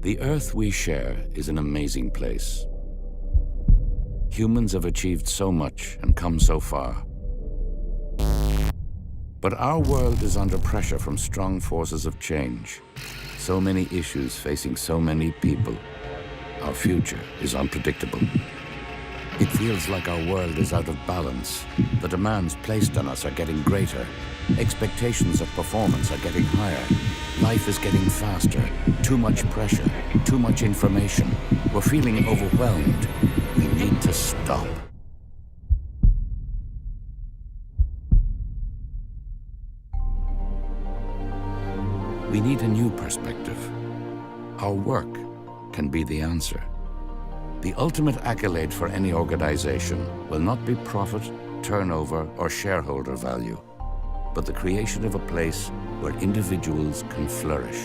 The Earth we share is an amazing place. Humans have achieved so much and come so far. But our world is under pressure from strong forces of change. So many issues facing so many people. Our future is unpredictable. It feels like our world is out of balance. The demands placed on us are getting greater. Expectations of performance are getting higher. Life is getting faster. Too much pressure, too much information. We're feeling overwhelmed. We need to stop. We need a new perspective. Our work can be the answer. The ultimate accolade for any organization will not be profit, turnover, or shareholder value, but the creation of a place where individuals can flourish.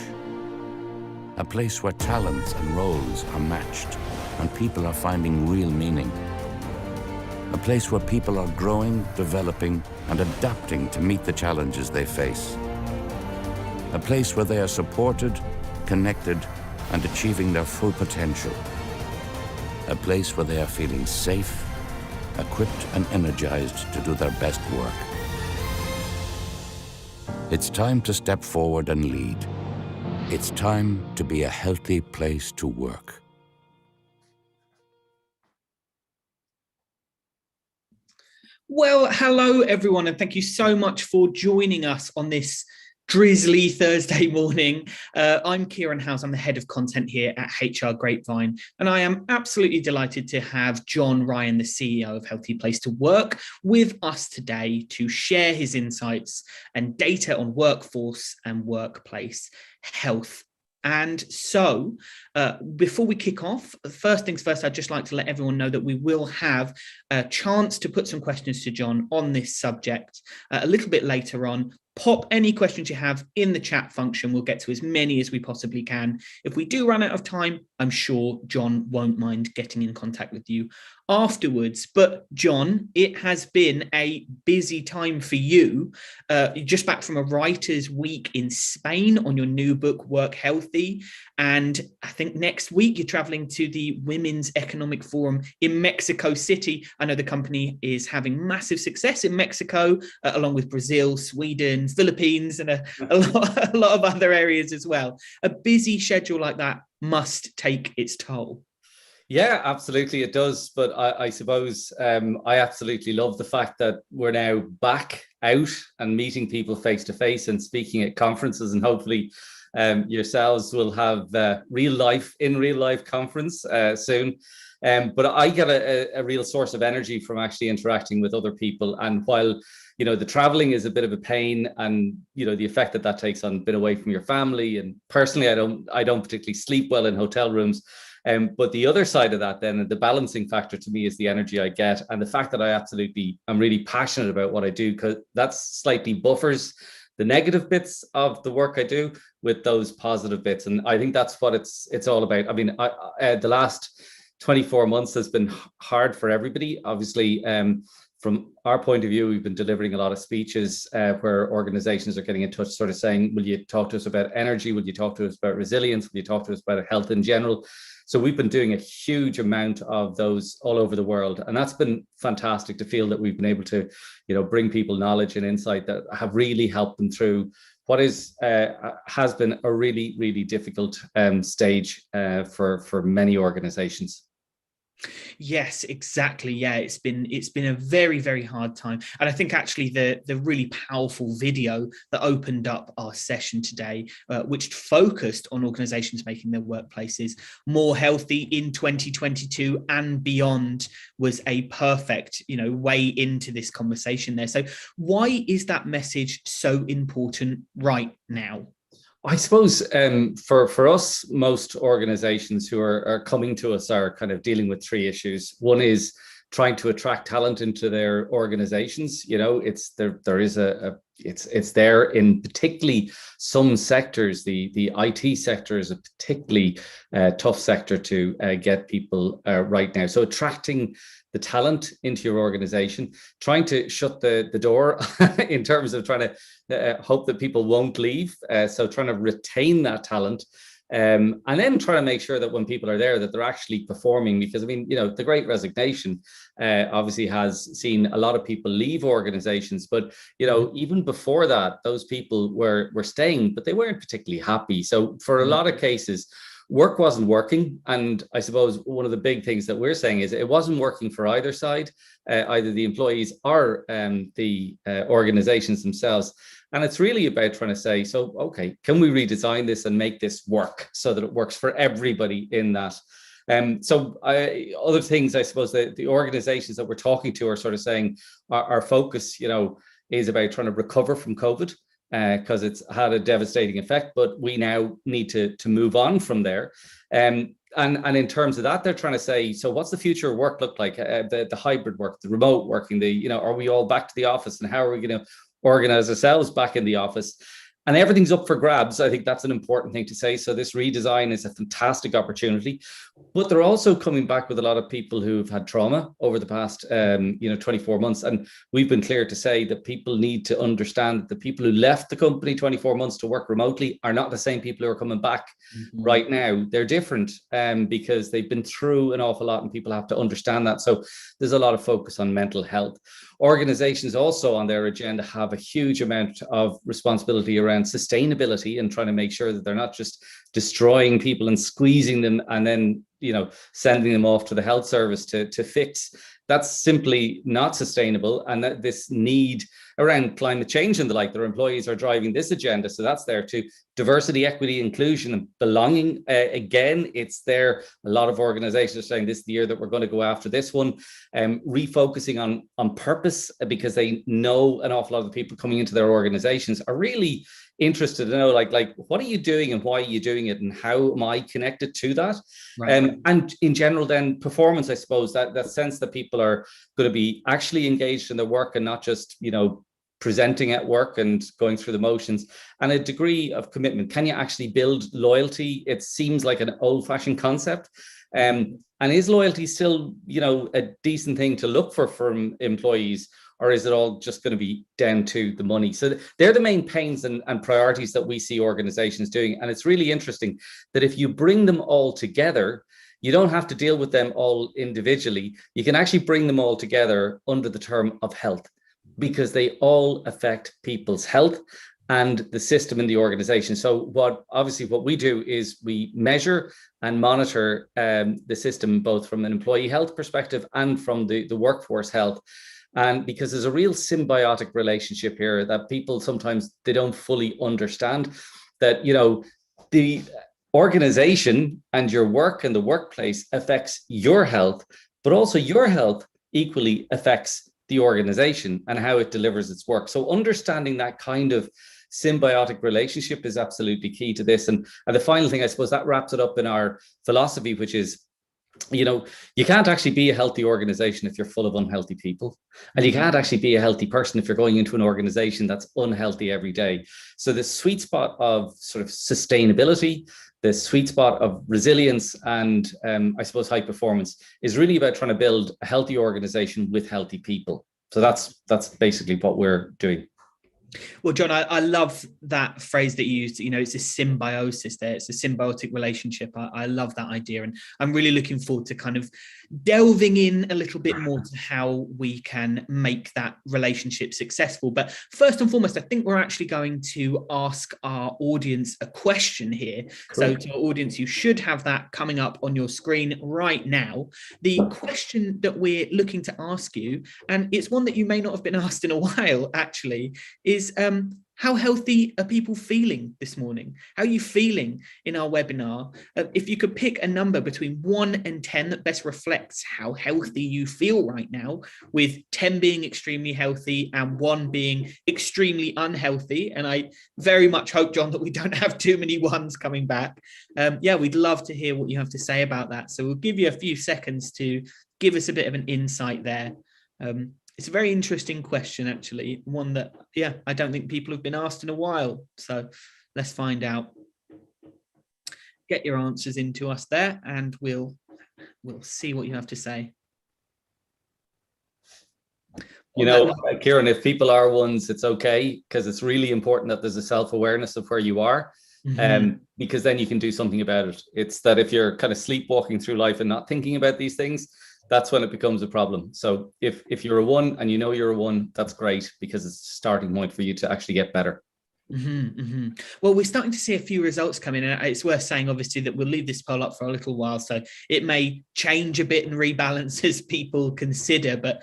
A place where talents and roles are matched and people are finding real meaning. A place where people are growing, developing, and adapting to meet the challenges they face. A place where they are supported, connected, and achieving their full potential. A place where they are feeling safe, equipped and energized to do their best work. It's time to step forward and lead. It's time to be a healthy place to work. Well, hello everyone, and thank you so much for joining us on this drizzly Thursday morning. I'm Kieran Howes. I'm the head of content here at HR Grapevine, and I am absolutely delighted to have John Ryan, the CEO of Healthy Place to Work, with us today to share his insights and data on workforce and workplace health. And so before we kick off, first things first, I'd just like to let everyone know that we will have a chance to put some questions to John on this subject a little bit later on. Pop any questions you have in the chat function. We'll get to as many as we possibly can. If we do run out of time, I'm sure John won't mind getting in contact with you afterwards. But John, it has been a busy time for you. You're just back from a writer's week in Spain on your new book, Work Healthy. And I think next week you're traveling to the Women's Economic Forum in Mexico City. I know the company is having massive success in Mexico, along with Brazil, Sweden, Philippines, and a lot of other areas as well. A busy schedule like that must take its toll. Yeah, absolutely it does. But I suppose I absolutely love the fact that we're now back out and meeting people face to face and speaking at conferences, and hopefully yourselves will have real life conference soon. But I get a real source of energy from actually interacting with other people. And while the traveling is a bit of a pain, and the effect that takes on being away from your family, and personally I don't particularly sleep well in hotel rooms. But the other side of that, then, the balancing factor to me is the energy I get, and the fact that I'm really passionate about what I do, because that slightly buffers the negative bits of the work I do with those positive bits. And I think that's what it's all about. I mean, the last 24 months has been hard for everybody. Obviously, from our point of view, we've been delivering a lot of speeches where organizations are getting in touch, sort of saying, will you talk to us about energy? Will you talk to us about resilience? Will you talk to us about health in general? So we've been doing a huge amount of those all over the world. And that's been fantastic to feel that we've been able to, bring people knowledge and insight that have really helped them through what has been a really, really difficult stage for many organizations. Yes, exactly. Yeah, it's been a very, very hard time. And I think actually the really powerful video that opened up our session today, which focused on organizations making their workplaces more healthy in 2022 and beyond, was a perfect, way into this conversation there. So why is that message so important right now? I suppose for us, most organizations who are coming to us are kind of dealing with three issues. One is trying to attract talent into their organizations. It's there in particularly some sectors. The IT sector is a particularly tough sector to get people right now. So attracting the talent into your organization, trying to shut the door in terms of trying to hope that people won't leave. So trying to retain that talent And then trying to make sure that when people are there, that they're actually performing. Because I mean, the Great Resignation obviously has seen a lot of people leave organizations, but even before that, those people were staying, but they weren't particularly happy. So for a lot of cases, work wasn't working. And I suppose one of the big things that we're saying is it wasn't working for either side, either the employees or the organizations themselves. And it's really about trying to say, so, okay, can we redesign this and make this work so that it works for everybody in that? Other things, I suppose, the organizations that we're talking to are sort of saying our focus, is about trying to recover from COVID, because it's had a devastating effect, but we now need to move on from there. And in terms of that, they're trying to say, so what's the future of work look like? The hybrid work, the remote working, are we all back to the office, and how are we going to organize ourselves back in the office? And everything's up for grabs. I think that's an important thing to say. So this redesign is a fantastic opportunity, but they're also coming back with a lot of people who've had trauma over the past, 24 months. And we've been clear to say that people need to understand that the people who left the company 24 months to work remotely are not the same people who are coming back right now. They're different because they've been through an awful lot, and people have to understand that. So there's a lot of focus on mental health. Organizations also on their agenda have a huge amount of responsibility around sustainability and trying to make sure that they're not just destroying people and squeezing them and then sending them off to the health service to fix. That's simply not sustainable. And that this need around climate change and the like, their employees are driving this agenda. So that's there too. Diversity, equity, inclusion, and belonging. Again, it's there. A lot of organizations are saying this is the year that we're going to go after this one. Refocusing on purpose, because they know an awful lot of the people coming into their organizations are really interested to know, like what are you doing and why are you doing it, and how am I connected to that? Right. And in general, then performance, I suppose, that sense that people are going to be actually engaged in their work and not just presenting at work and going through the motions, and a degree of commitment. Can you actually build loyalty? It seems like an old-fashioned concept. And is loyalty still, a decent thing to look for from employees, or is it all just going to be down to the money? So they're the main pains and priorities that we see organizations doing. And it's really interesting that if you bring them all together, you don't have to deal with them all individually. You can actually bring them all together under the term of health, because they all affect people's health and the system in the organization. So what we do is we measure and monitor the system, both from an employee health perspective and from the workforce health. And because there's a real symbiotic relationship here that people sometimes they don't fully understand, that the organization and your work and the workplace affects your health, but also your health equally affects the organization and how it delivers its work. So understanding that kind of symbiotic relationship is absolutely key to this. And the final thing, I suppose, that wraps it up in our philosophy, which is, you can't actually be a healthy organization if you're full of unhealthy people. And you can't actually be a healthy person if you're going into an organization that's unhealthy every day. So the sweet spot of sort of sustainability, the sweet spot of resilience and I suppose high performance is really about trying to build a healthy organization with healthy people. So that's basically what we're doing. Well, John, I love that phrase that you used. It's a symbiosis there. It's a symbiotic relationship. I love that idea. And I'm really looking forward to kind of delving in a little bit more to how we can make that relationship successful. But first and foremost, I think we're actually going to ask our audience a question here. Cool. So to our audience, you should have that coming up on your screen right now. The question that we're looking to ask you, and it's one that you may not have been asked in a while, actually, is how healthy are people feeling this morning? How are you feeling in our webinar? If you could pick a number between 1 and 10 that best reflects how healthy you feel right now, with 10 being extremely healthy and 1 being extremely unhealthy. And I very much hope, John, that we don't have too many ones coming back. We'd love to hear what you have to say about that. So we'll give you a few seconds to give us a bit of an insight there. It's a very interesting question, actually, one that, I don't think people have been asked in a while. So let's find out. Get your answers into us there, and we'll see what you have to say. Kieran, if people are ones, it's okay, because it's really important that there's a self-awareness of where you are. because then you can do something about it. It's that if you're kind of sleepwalking through life and not thinking about these things, that's when it becomes a problem. So if you're a 1 and you know you're a 1, that's great, because it's a starting point for you to actually get better. Well, we're starting to see a few results come in, and it's worth saying, obviously, that we'll leave this poll up for a little while, so it may change a bit and rebalance as people consider, but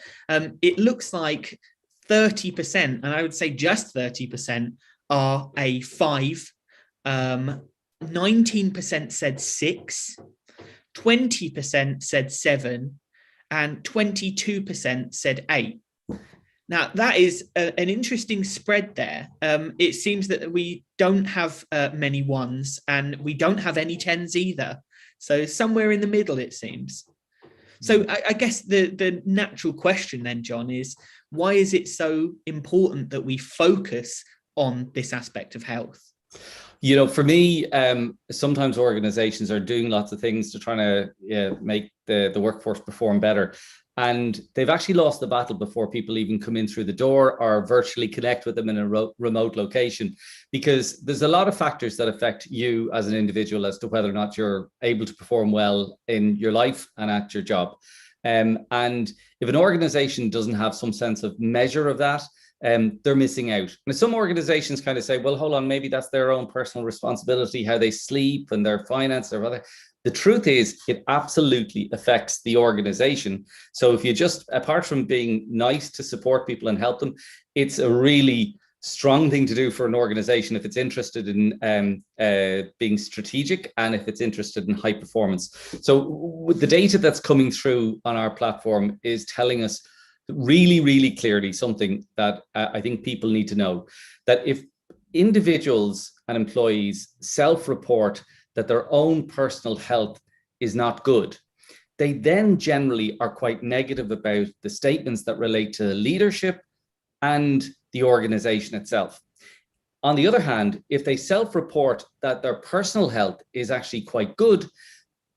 it looks like 30%, and I would say just 30%, are a 5, 19% said 6, 20% said 7, and 22% said 8. Now, that is an interesting spread there. It seems that we don't have many 1s, and we don't have any 10s either. So somewhere in the middle, it seems. So I guess the natural question then, John, is why is it so important that we focus on this aspect of health? You know, for me, sometimes organizations are doing lots of things to try to make the workforce perform better. And they've actually lost the battle before people even come in through the door or virtually connect with them in a remote location, because there's a lot of factors that affect you as an individual as to whether or not you're able to perform well in your life and at your job. And if an organization doesn't have some sense of measure of that, they're missing out. And some organizations kind of say, well, hold on, maybe that's their own personal responsibility, how they sleep and their finance or whatever. The truth is, it absolutely affects the organization. So if you just, apart from being nice to support people and help them, it's a really strong thing to do for an organization if it's interested in being strategic and if it's interested in high performance. So with the data that's coming through on our platform is telling us really, really clearly something that I think people need to know, that if individuals and employees self-report that their own personal health is not good, they then generally are quite negative about the statements that relate to leadership and the organization itself. On the other hand, if they self-report that their personal health is actually quite good,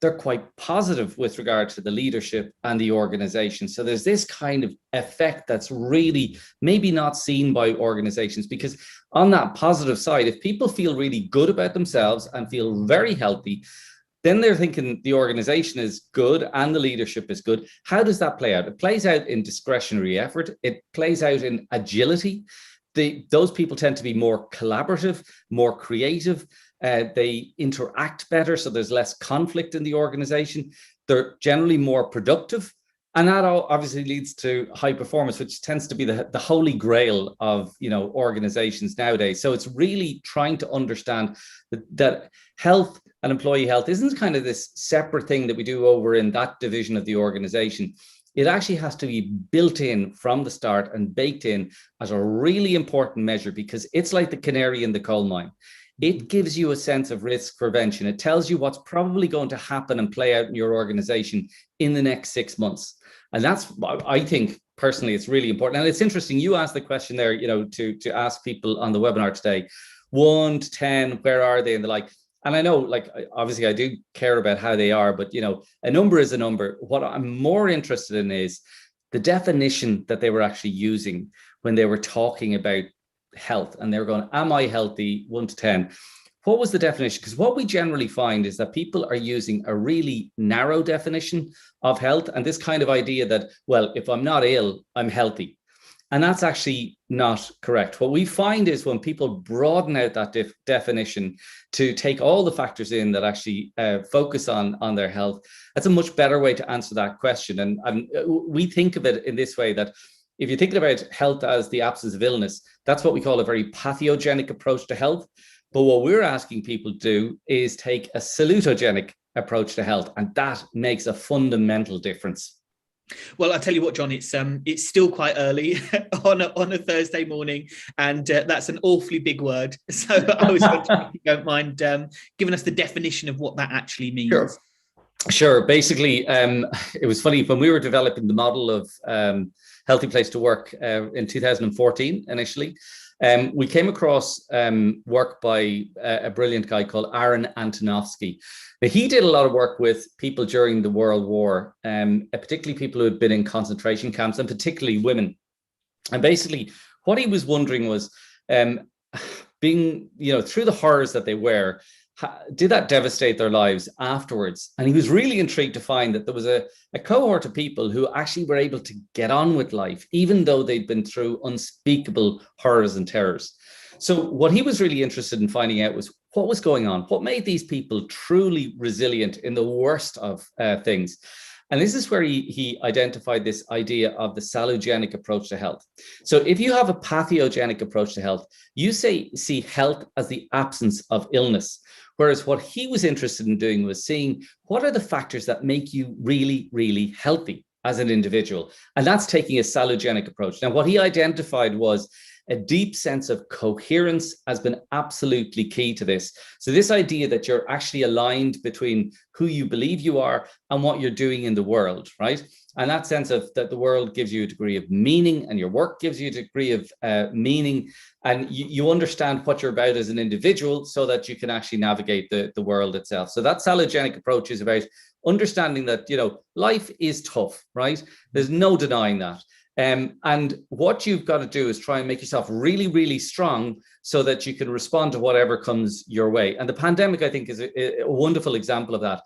they're quite positive with regard to the leadership and the organization. So there's this kind of effect that's really maybe not seen by organizations, because on that positive side, if people feel really good about themselves and feel very healthy, then they're thinking the organization is good and the leadership is good. How does that play out? It plays out in discretionary effort. It plays out in agility. Those people tend to be more collaborative, more creative. They interact better, so there's less conflict in the organization. They're generally more productive. And that obviously leads to high performance, which tends to be the holy grail of, you know, organizations nowadays. So it's really trying to understand that health and employee health isn't kind of this separate thing that we do over in that division of the organization. It actually has to be built in from the start and baked in as a really important measure, because it's like the canary in the coal mine. It gives you a sense of risk prevention. It tells you what's probably going to happen and play out in your organization in the next 6 months. And that's, I think, personally, it's really important. And it's interesting, you asked the question there, you know, to ask people on the webinar today, 1 to 10, where are they and the like. And I know, like, obviously I do care about how they are, but, you know, a number is a number. What I'm more interested in is the definition that they were actually using when they were talking about health, and they were going, am I healthy, 1 to 10? What was the definition? Because what we generally find is that people are using a really narrow definition of health, and this kind of idea that, well, if I'm not ill, I'm healthy. And that's actually not correct. What we find is when people broaden out that definition to take all the factors in that actually focus on their health, that's a much better way to answer that question. And we think of it in this way, that if you're thinking about health as the absence of illness, that's what we call a very pathogenic approach to health. But what we're asking people to do is take a salutogenic approach to health, and that makes a fundamental difference. Well, I'll tell you what, John, it's still quite early on a Thursday morning, and that's an awfully big word. So I was wondering if you don't mind giving us the definition of what that actually means. Sure. Basically, it was funny when we were developing the model of Healthy Place to Work in 2014 initially. We came across work by a brilliant guy called Aaron Antonovsky. Now, he did a lot of work with people during the World War, particularly people who had been in concentration camps, and particularly women. And basically, what he was wondering was, being, through the horrors that they were, did that devastate their lives afterwards? And he was really intrigued to find that there was a cohort of people who actually were able to get on with life, even though they'd been through unspeakable horrors and terrors. So what he was really interested in finding out was what was going on, what made these people truly resilient in the worst of things. And this is where he identified this idea of the salutogenic approach to health. So if you have a pathogenic approach to health, you see health as the absence of illness. Whereas what he was interested in doing was seeing what are the factors that make you really, really healthy as an individual. And that's taking a salutogenic approach. Now, what he identified was a deep sense of coherence has been absolutely key to this. So this idea that you're actually aligned between who you believe you are and what you're doing in the world, right? And that sense of that the world gives you a degree of meaning and your work gives you a degree of meaning, and you understand what you're about as an individual so that you can actually navigate the world itself. So that salutogenic approach is about understanding that, life is tough, right? There's no denying that. And what you've got to do is try and make yourself really, really strong so that you can respond to whatever comes your way. And the pandemic, I think, is a wonderful example of that.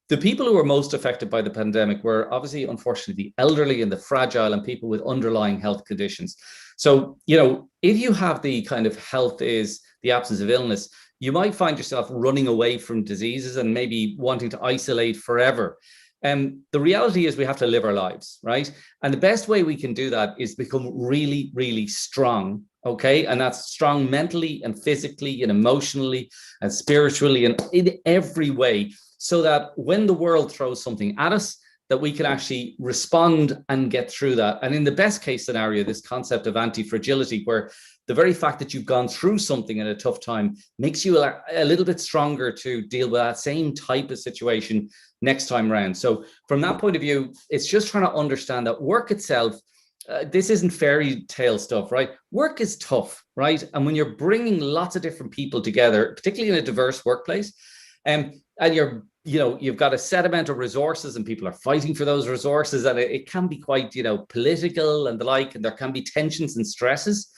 The people who were most affected by the pandemic were obviously, unfortunately, the elderly and the fragile and people with underlying health conditions. So, if you have the kind of health is the absence of illness, you might find yourself running away from diseases and maybe wanting to isolate forever. The reality is we have to live our lives, right? And the best way we can do that is become really, really strong, okay? And that's strong mentally and physically and emotionally and spiritually and in every way, so that when the world throws something at us, that we can actually respond and get through that. And in the best case scenario, this concept of anti-fragility, where the very fact that you've gone through something in a tough time makes you a little bit stronger to deal with that same type of situation next time around. So from that point of view, it's just trying to understand that work itself, this isn't fairy tale stuff, right? Work is tough, right? And when you're bringing lots of different people together, particularly in a diverse workplace, and you've got a set amount of resources and people are fighting for those resources, and it can be quite, political and the like, and there can be tensions and stresses.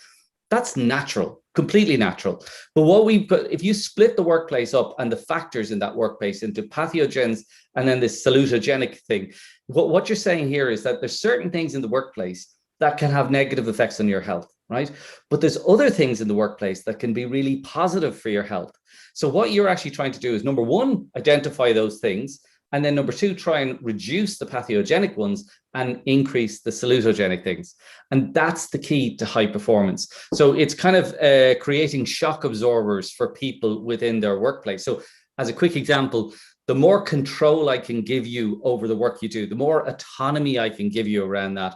That's natural, completely natural. But what we've got, if you split the workplace up and the factors in that workplace into pathogens and then this salutogenic thing, what you're saying here is that there's certain things in the workplace that can have negative effects on your health, right? But there's other things in the workplace that can be really positive for your health. So what you're actually trying to do is, number one, identify those things. And then number two, try and reduce the pathogenic ones and increase the salutogenic things. And that's the key to high performance. So it's kind of creating shock absorbers for people within their workplace. So as a quick example, the more control I can give you over the work you do, the more autonomy I can give you around that,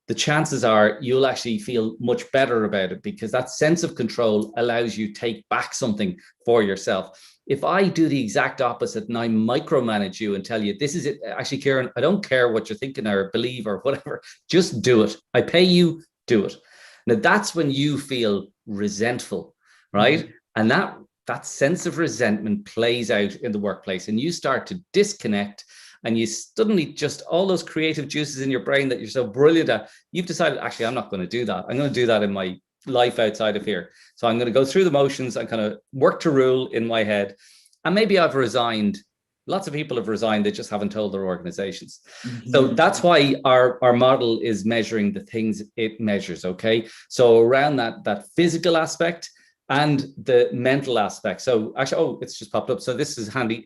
the chances are you'll actually feel much better about it, because that sense of control allows you to take back something for yourself. If I do the exact opposite and I micromanage you and tell you, this is it, actually, Kieran, I don't care what you're thinking or believe or whatever, just do it. I pay you, do it. Now that's when you feel resentful, right? Mm-hmm. And that sense of resentment plays out in the workplace, and you start to disconnect, and you suddenly just, all those creative juices in your brain that you're so brilliant at, you've decided, actually, I'm not going to do that. I'm going to do that in my life outside of here. So I'm going to go through the motions and kind of work to rule in my head. And maybe I've resigned. Lots of people have resigned. They just haven't told their organizations. Mm-hmm. So that's why our model is measuring the things it measures. Okay. So around that physical aspect and the mental aspect. So actually, it's just popped up. So this is handy.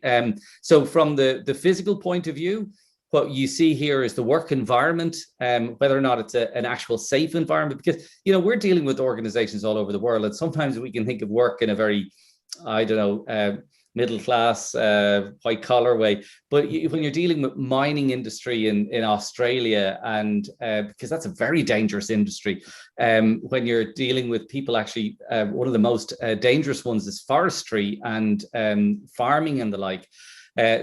So from the physical point of view, what you see here is the work environment, whether or not it's an actual safe environment, because, we're dealing with organizations all over the world. And sometimes we can think of work in a very, middle class, white collar way. But when you're dealing with mining industry in Australia, and because that's a very dangerous industry, when you're dealing with people, actually, one of the most dangerous ones is forestry and farming and the like.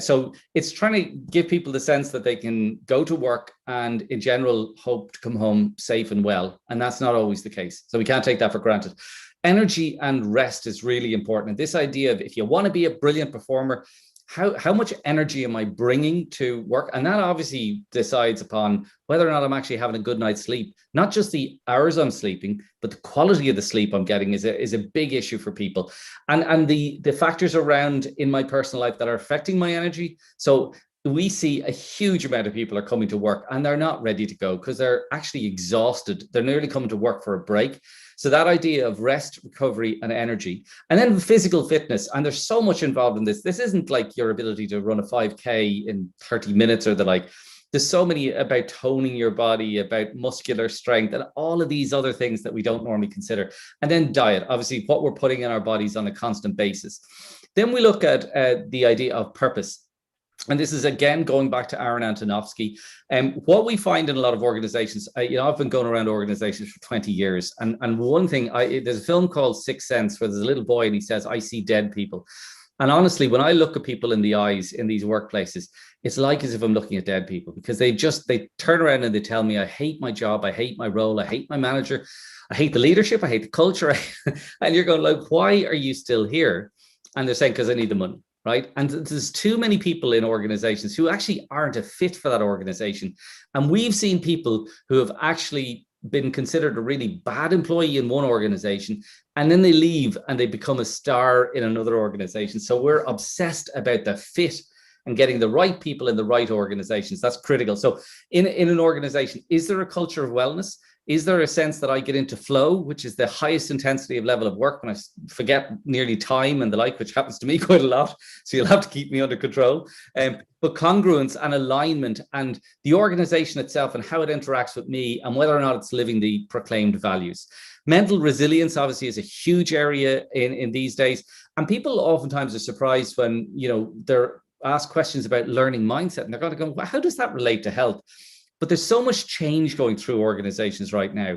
So it's trying to give people the sense that they can go to work and in general hope to come home safe and well. And that's not always the case. So we can't take that for granted. Energy and rest is really important. And this idea of, if you want to be a brilliant performer, how much energy am I bringing to work? And that obviously decides upon whether or not I'm actually having a good night's sleep. Not just the hours I'm sleeping, but the quality of the sleep I'm getting is a big issue for people. And the factors around in my personal life that are affecting my energy. So we see a huge amount of people are coming to work and they're not ready to go because they're actually exhausted. They're nearly coming to work for a break. So that idea of rest, recovery, and energy, and then physical fitness. And there's so much involved in this. This isn't like your ability to run a 5K in 30 minutes or the like. There's so many about toning your body, about muscular strength, and all of these other things that we don't normally consider. And then diet, obviously, what we're putting in our bodies on a constant basis. Then we look at the idea of purpose. And this is, again, going back to Aaron Antonovsky. What we find in a lot of organizations, I've been going around organizations for 20 years. And one thing, there's a film called Sixth Sense where there's a little boy and he says, I see dead people. And honestly, when I look at people in the eyes in these workplaces, it's like as if I'm looking at dead people, because they turn around and they tell me, I hate my job, I hate my role, I hate my manager, I hate the leadership, I hate the culture. And you're going like, why are you still here? And they're saying, because I need the money. Right. And there's too many people in organizations who actually aren't a fit for that organization. And we've seen people who have actually been considered a really bad employee in one organization, and then they leave and they become a star in another organization. So we're obsessed about the fit and getting the right people in the right organizations. That's critical. So in an organization, is there a culture of wellness? Is there a sense that I get into flow, which is the highest intensity of level of work when I forget nearly time and the like, which happens to me quite a lot. So you'll have to keep me under control. But congruence and alignment and the organization itself and how it interacts with me and whether or not it's living the proclaimed values. Mental resilience obviously is a huge area in these days. And people oftentimes are surprised when, they're asked questions about learning mindset and they're going to go, well, how does that relate to health? But there's so much change going through organizations right now.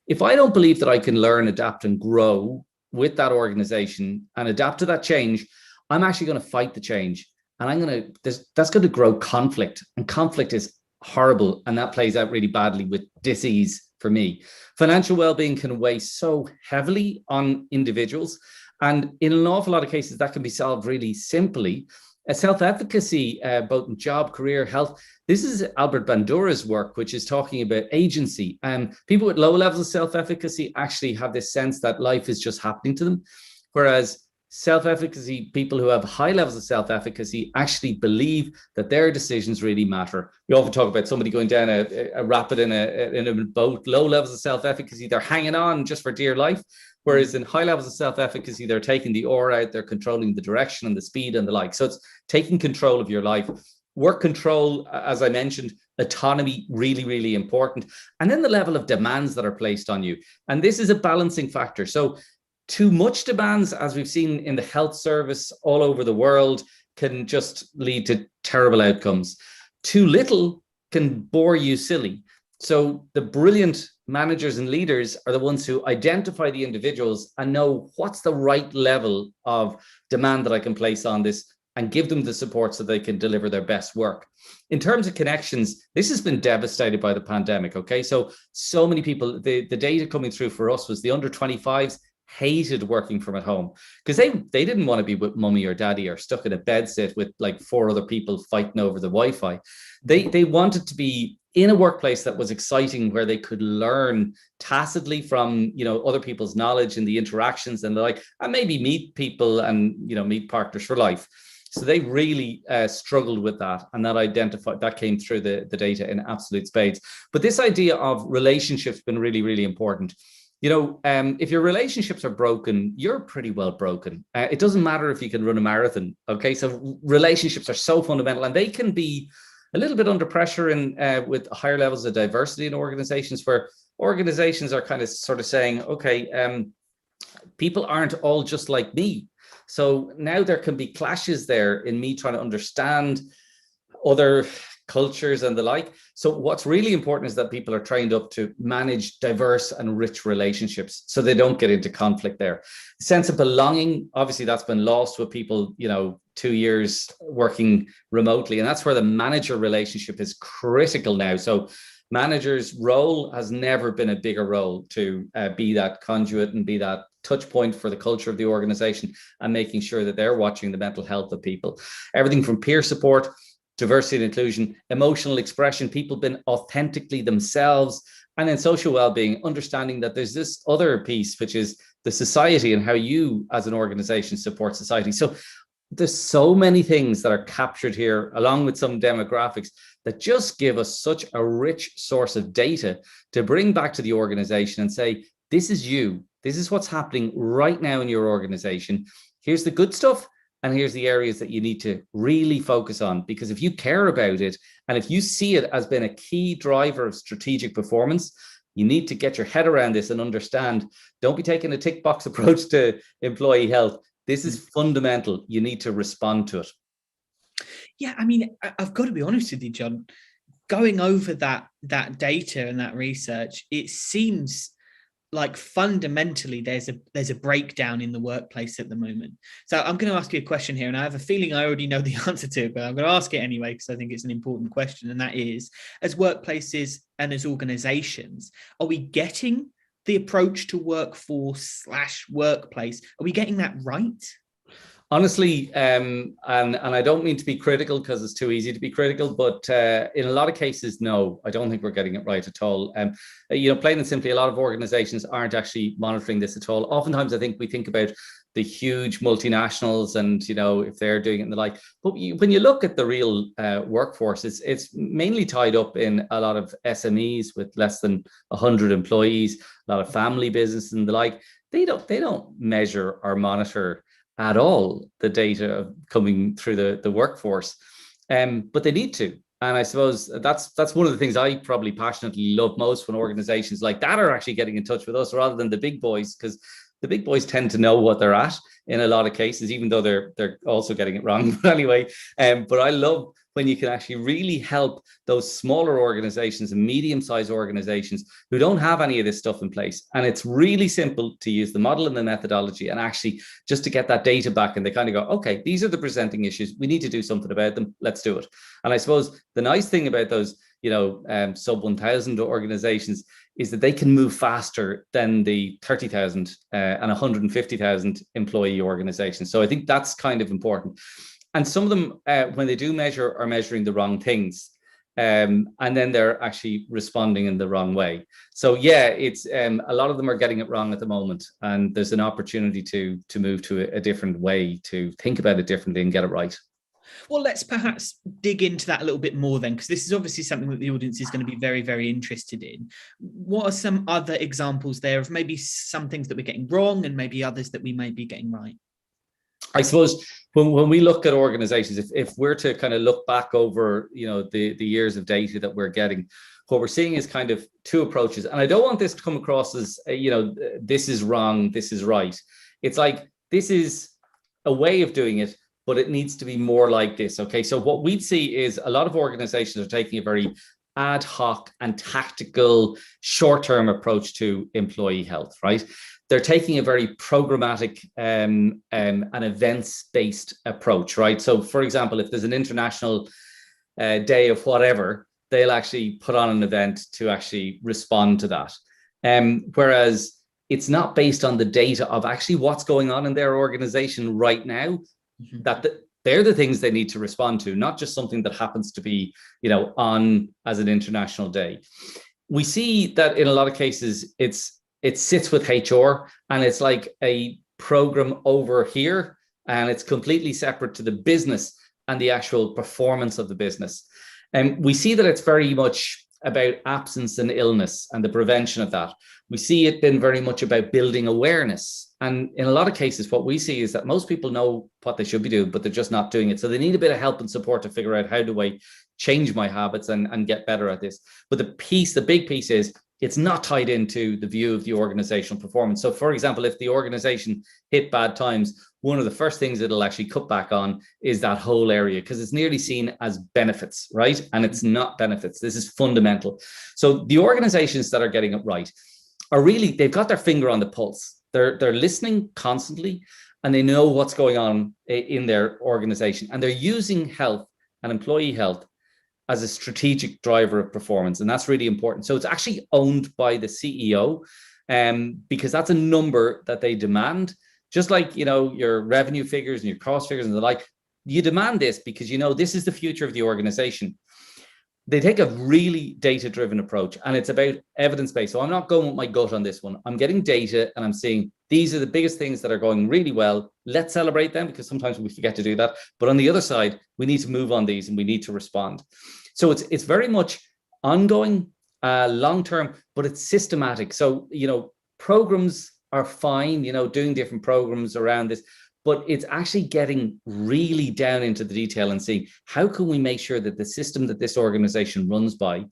If I don't believe that I can learn, adapt, and grow with that organization and adapt to that change, I'm actually going to fight the change. And that's going to grow conflict. And conflict is horrible. And that plays out really badly with dis-ease for me. Financial well-being can weigh so heavily on individuals. And in an awful lot of cases, that can be solved really simply. Self-efficacy, both in job, career, health. This is Albert Bandura's work, which is talking about agency. People with low levels of self-efficacy actually have this sense that life is just happening to them. Whereas self-efficacy, people who have high levels of self-efficacy actually believe that their decisions really matter. We often talk about somebody going down a rapid in a boat, low levels of self-efficacy, they're hanging on just for dear life. Whereas in high levels of self-efficacy, they're taking the oar out, they're controlling the direction and the speed and the like. So it's taking control of your life. Work control, as I mentioned, autonomy, really, really important. And then the level of demands that are placed on you. And this is a balancing factor. So too much demands, as we've seen in the health service all over the world, can just lead to terrible outcomes. Too little can bore you silly. So the brilliant managers and leaders are the ones who identify the individuals and know what's the right level of demand that I can place on this and give them the support so they can deliver their best work. In terms of connections, this has been devastated by the pandemic, okay? So many people, the data coming through for us was the under 25s hated working from at home because they didn't want to be with mummy or daddy or stuck in a bed sit with like 4 other people fighting over the Wi-Fi. They wanted to be in a workplace that was exciting, where they could learn tacitly from, other people's knowledge and the interactions and the like, and maybe meet people and, meet partners for life. So they really struggled with that, and that came through the data in absolute spades. But this idea of relationships has been really, really important. If your relationships are broken, you're pretty well broken. It doesn't matter if you can run a marathon. Okay, so relationships are so fundamental, and they can be a little bit under pressure with higher levels of diversity in organizations, where organizations are kind of sort of saying, okay, people aren't all just like me. So now there can be clashes there in me trying to understand other cultures and the like. So what's really important is that people are trained up to manage diverse and rich relationships so they don't get into conflict there. Sense of belonging, obviously that's been lost with people, 2 years working remotely. And that's where the manager relationship is critical now. So manager's role has never been a bigger role to be that conduit and be that touch point for the culture of the organization and making sure that they're watching the mental health of people. Everything from peer support, diversity and inclusion, emotional expression, people being authentically themselves, and then social well-being, understanding that there's this other piece, which is the society and how you as an organization support society. So there's so many things that are captured here, along with some demographics, that just give us such a rich source of data to bring back to the organization and say, this is you. This is what's happening right now in your organization. Here's the good stuff, and here's the areas that you need to really focus on. Because if you care about it, and if you see it as being a key driver of strategic performance, you need to get your head around this and understand, don't be taking a tick box approach to employee health. This is fundamental. You need to respond to it. Yeah, I mean, I've got to be honest with you, John. Going over that data and that research, it seems like fundamentally there's a breakdown in the workplace at the moment. So I'm going to ask you a question here, and I have a feeling I already know the answer to it, but I'm going to ask it anyway because I think it's an important question. And that is, as workplaces and as organizations, are we getting the approach to workforce/workplace? Are we getting that right? Honestly, and I don't mean to be critical because it's too easy to be critical, but in a lot of cases, no, I don't think we're getting it right at all. Plain and simply, a lot of organizations aren't actually monitoring this at all. Oftentimes, I think we think about the huge multinationals and, if they're doing it and the like. But when you look at the real workforce, it's mainly tied up in a lot of SMEs with less than 100 employees, a lot of family business and the like. They don't measure or monitor at all the data coming through the workforce, but they need to. And I suppose that's one of the things I probably passionately love most, when organizations like that are actually getting in touch with us rather than the big boys, because the big boys tend to know what they're at in a lot of cases, even though they're also getting it wrong. But anyway, but I love when you can actually really help those smaller organizations and medium-sized organizations who don't have any of this stuff in place. And it's really simple to use the model and the methodology and actually just to get that data back, and they kind of go, okay, these are the presenting issues. We need to do something about them. Let's do it. And I suppose the nice thing about those, sub 1,000 organizations is that they can move faster than the 30,000 and 150,000 employee organizations. So I think that's kind of important. And some of them, when they do measure, are measuring the wrong things. And then they're actually responding in the wrong way. So yeah, it's a lot of them are getting it wrong at the moment. And there's an opportunity to move to a different way, to think about it differently and get it right. Well, let's perhaps dig into that a little bit more then, because this is obviously something that the audience is going to be very, very interested in. What are some other examples there of maybe some things that we're getting wrong and maybe others that we may be getting right? I suppose when we look at organizations, if we're to kind of look back over, the years of data that we're getting, what we're seeing is kind of two approaches. And I don't want this to come across as, this is wrong, this is right. It's like, this is a way of doing it, but it needs to be more like this. Okay. So what we'd see is a lot of organizations are taking a very ad hoc and tactical short-term approach to employee health, right? They're taking a very programmatic and events-based approach, right? So for example, if there's an international day of whatever, they'll actually put on an event to actually respond to that. Whereas it's not based on the data of actually what's going on in their organization right now, that they're the things they need to respond to, not just something that happens to be, on as an international day. We see that in a lot of cases, it sits with HR and it's like a program over here, and it's completely separate to the business and the actual performance of the business. And we see that it's very much about absence and illness and the prevention of that. We see it been very much about building awareness. And in a lot of cases, what we see is that most people know what they should be doing, but they're just not doing it. So they need a bit of help and support to figure out, how do I change my habits and get better at this? But the big piece is, it's not tied into the view of the organizational performance. So for example, if the organization hit bad times, one of the first things it'll actually cut back on is that whole area, because it's nearly seen as benefits, right? And it's not benefits. This is fundamental. So the organizations that are getting it right are really, they've got their finger on the pulse. They're listening constantly, and they know what's going on in their organization, and they're using health and employee health as a strategic driver of performance. And that's really important. So it's actually owned by the CEO. because that's a number that they demand. Just like, your revenue figures and your cost figures and the like, you demand this because, this is the future of the organization. They take a really data-driven approach, and it's about evidence-based. So I'm not going with my gut on this one. I'm getting data and I'm saying, these are the biggest things that are going really well. Let's celebrate them, because sometimes we forget to do that. But on the other side, we need to move on these and we need to respond. So it's very much ongoing, long-term, but it's systematic. So, programs are fine, doing different programs around this, but it's actually getting really down into the detail and seeing how can we make sure that the system that this organization runs by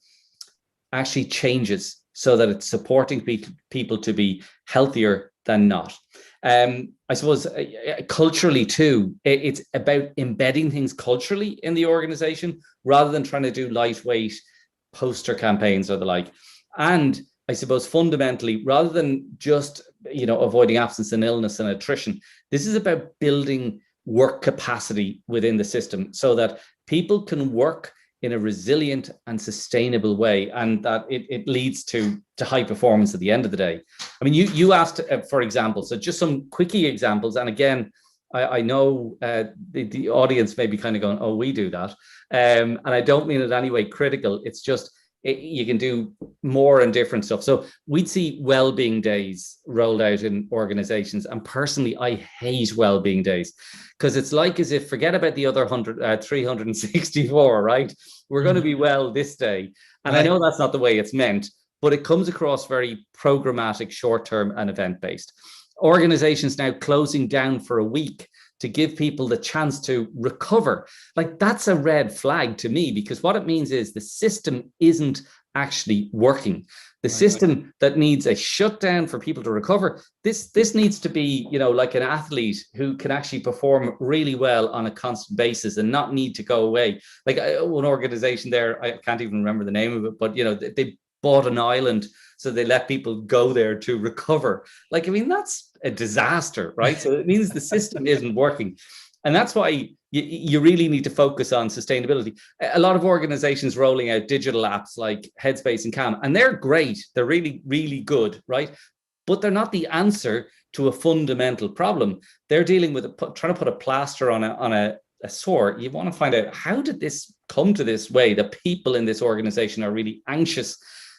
actually changes so that it's supporting people to be healthier than not. I suppose culturally too, it's about embedding things culturally in the organization rather than trying to do lightweight poster campaigns or the like. And I suppose fundamentally, rather than just, avoiding absence and illness and attrition, this is about building work capacity within the system so that people can work in a resilient and sustainable way, and that it leads to high performance at the end of the day. I mean, you asked for examples, so just some quickie examples. And again, I know the audience may be kind of going, oh, we do that. And I don't mean it any way critical. It's just, you can do more and different stuff. So we'd see well-being days rolled out in organizations. And personally, I hate well-being days, because it's like as if, forget about the other 364, right? We're going to be well this day. And I know that's not the way it's meant, but it comes across very programmatic, short-term and event-based. Organizations now closing down for a week to give people the chance to recover. Like, that's a red flag to me, because what it means is the system isn't actually working. The system that needs a shutdown for people to recover, this needs to be, like an athlete who can actually perform really well on a constant basis and not need to go away. Like one organization there, I can't even remember the name of it, but they bought an island, so they let people go there to recover. Like, I mean, that's a disaster, right? So it means the system isn't working. And that's why you really need to focus on sustainability. A lot of organizations rolling out digital apps like Headspace and Calm, and they're great. They're really, really good, right? But they're not the answer to a fundamental problem. They're dealing with trying to put a plaster on a sore. You want to find out, how did this come to this way that people in this organization are really anxious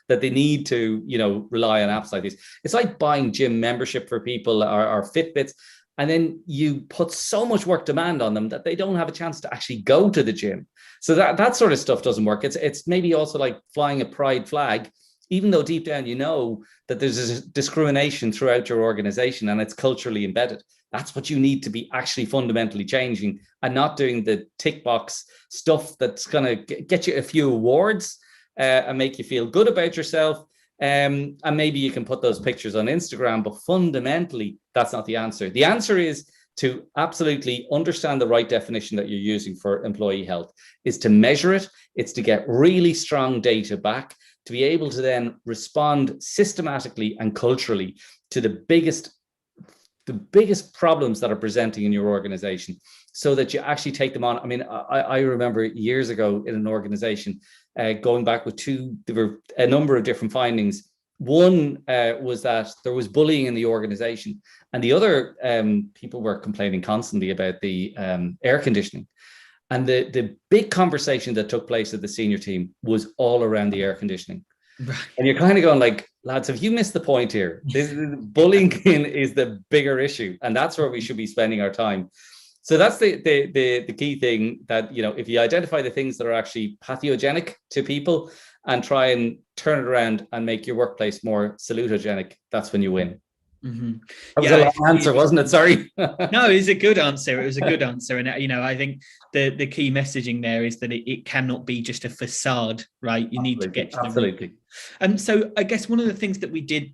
that they need to, rely on apps like this? It's like buying gym membership for people or Fitbits, and then you put so much work demand on them that they don't have a chance to actually go to the gym. So that sort of stuff doesn't work. It's maybe also like flying a pride flag, even though deep down that there's a discrimination throughout your organization and it's culturally embedded. That's what you need to be actually fundamentally changing, and not doing the tick box stuff that's going to get you a few awards and make you feel good about yourself. And maybe you can put those pictures on Instagram, but fundamentally, that's not the answer. The answer is to absolutely understand the right definition that you're using for employee health, is to measure it. It's to get really strong data back, to be able to then respond systematically and culturally to the biggest problems that are presenting in your organization, so that you actually take them on. I mean, I remember years ago in an organization, going back with there were a number of different findings. One was that there was bullying in the organization, and the other, people were complaining constantly about the air conditioning. And the big conversation that took place at the senior team was all around the air conditioning. Right. And you're kind of going like, lads, have you missed the point here? Bullying is the bigger issue, and that's where we should be spending our time. So that's the key thing, that, if you identify the things that are actually pathogenic to people and try and turn it around and make your workplace more salutogenic, that's when you win. Mm-hmm. That was a long answer, wasn't it? Sorry. No, it was a good answer. It was a good answer. And, I think the key messaging there is that it cannot be just a facade, right? You need to get to the absolutely. And so I guess one of the things that you did